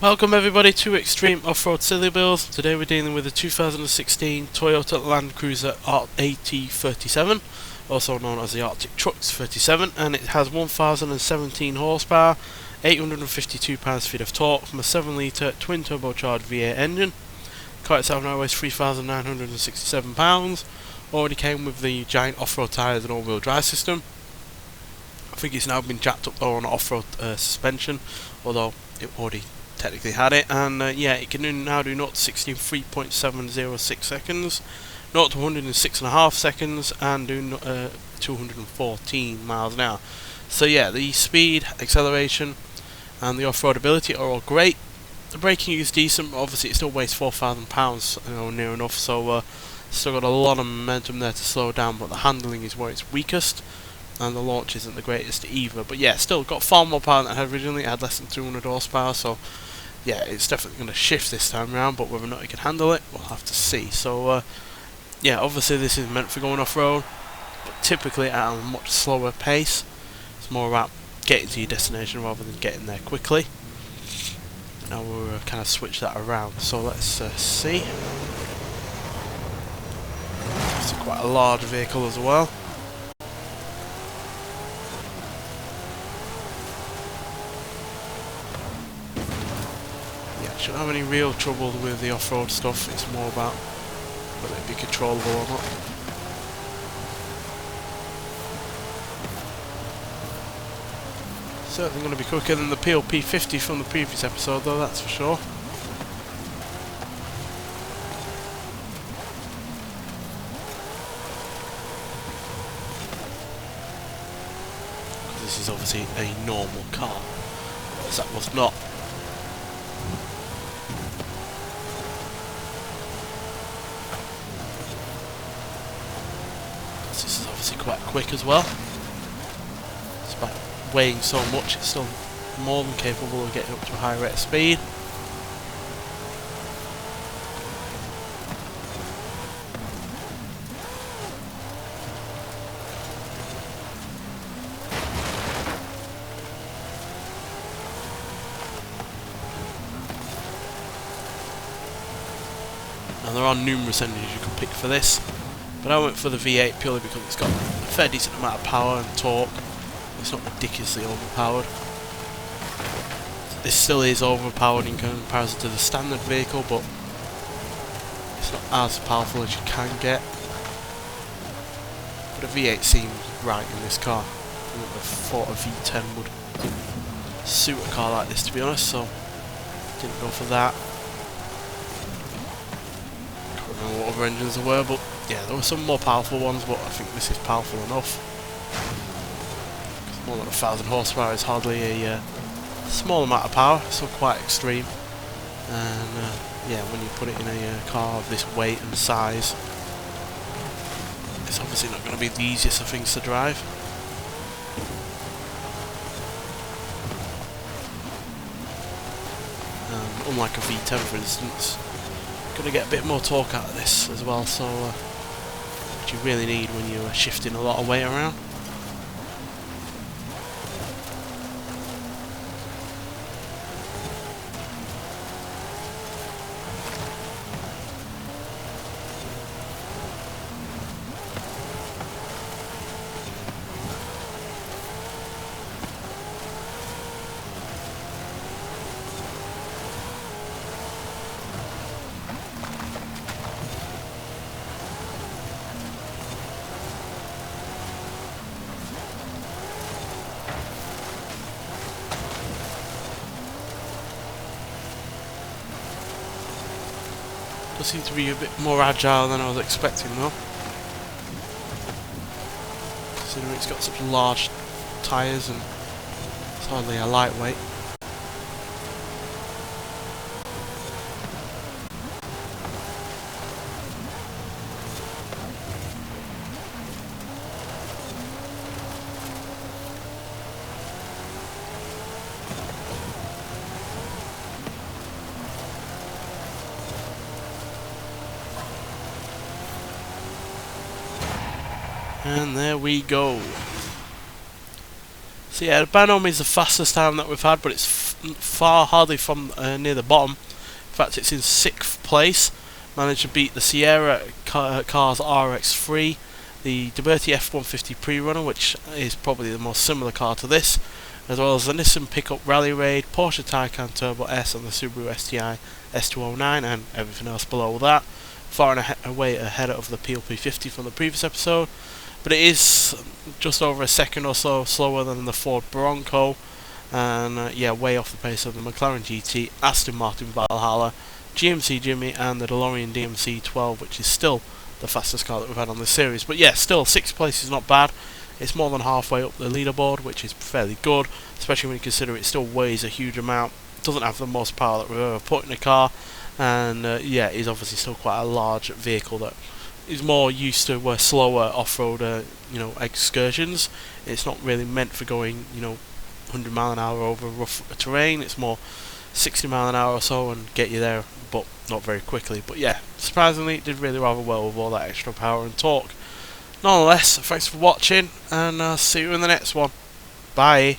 Welcome everybody to Extreme Off-Road Silly Bills. Today we're dealing with a 2016 Toyota Land Cruiser AT37, also known as the Arctic Trucks 37, and it has 1017 horsepower, 852 pounds-feet of torque from a 7 litre twin turbocharged V8 engine. The car itself now weighs 3,967 pounds, already came with the giant off-road tyres and all-wheel drive system. I think it's now been jacked up though on off-road suspension, although it already technically had it, and yeah, it can now do 0 to 60 in 3.706 seconds, 0 to 106.5 seconds, and do 214 miles an hour. So yeah, the speed, acceleration, and the off-road ability are all great. The braking is decent, but obviously it still weighs 4,000 pounds, near enough. So still got a lot of momentum there to slow down, but the handling is where it's weakest, and the launch isn't the greatest either. But yeah, still got far more power than it had originally. It had less than 200 horsepower, so yeah, it's definitely going to shift this time around, but whether or not it can handle it, we'll have to see. So yeah, obviously this is meant for going off-road, but typically at a much slower pace. It's more about getting to your destination rather than getting there quickly. Now we'll kind of switch that around, so let's see. It's quite a large vehicle as well. Shouldn't have any real trouble with the off-road stuff. It's more about whether it be controllable or not. Certainly going to be quicker than the PLP 50 from the previous episode though, that's for sure. This is obviously a normal car, whereas that was not. This is obviously quite quick as well. Despite weighing so much, it's still more than capable of getting up to a high rate of speed. Now there are numerous engines you can pick for this, but I went for the V8 purely because it's got a fair decent amount of power and torque. It's not ridiculously overpowered. This still is overpowered in comparison to the standard vehicle, but it's not as powerful as you can get. But a V8 seems right in this car. I would have thought a V10 would suit a car like this, to be honest, so didn't go for that. Can't remember what other engines there were, but yeah, there were some more powerful ones, but I think this is powerful enough. More than 1,000 horsepower is hardly a small amount of power, still quite extreme. And yeah, when you put it in a car of this weight and size, it's obviously not going to be the easiest of things to drive. Unlike a V10 for instance, you're going to get a bit more torque out of this as well, so which you really need when you're shifting a lot of weight around. Does seem to be a bit more agile than I was expecting though, considering it's got such large tyres and it's hardly a lightweight. And there we go. So yeah, by no means the fastest time that we've had, but it's far hardly from near the bottom. In fact, it's in 6th place. Managed to beat the Sierra Cars RX3, the Duberti F150 Pre-Runner, which is probably the most similar car to this, as well as the Nissan Pickup Rally Raid, Porsche Taycan Turbo S, and the Subaru STI S209, and everything else below that. Far and away ahead of the PLP50 from the previous episode, but it is just over a second or so slower than the Ford Bronco, and yeah, way off the pace of the McLaren GT, Aston Martin Valhalla, GMC Jimmy, and the DeLorean DMC 12, which is still the fastest car that we've had on this series. But yeah, still 6th place is not bad. It's more than halfway up the leaderboard, which is fairly good, especially when you consider it still weighs a huge amount, doesn't have the most power that we've ever put in a car, and yeah, is obviously still quite a large vehicle that is more used to slower off-road excursions. It's not really meant for going 100 mile an hour over rough terrain. It's more 60 mile an hour or so and get you there, but not very quickly. But yeah, surprisingly it did really rather well with all that extra power and torque. Nonetheless, thanks for watching, and I'll see you in the next one. Bye.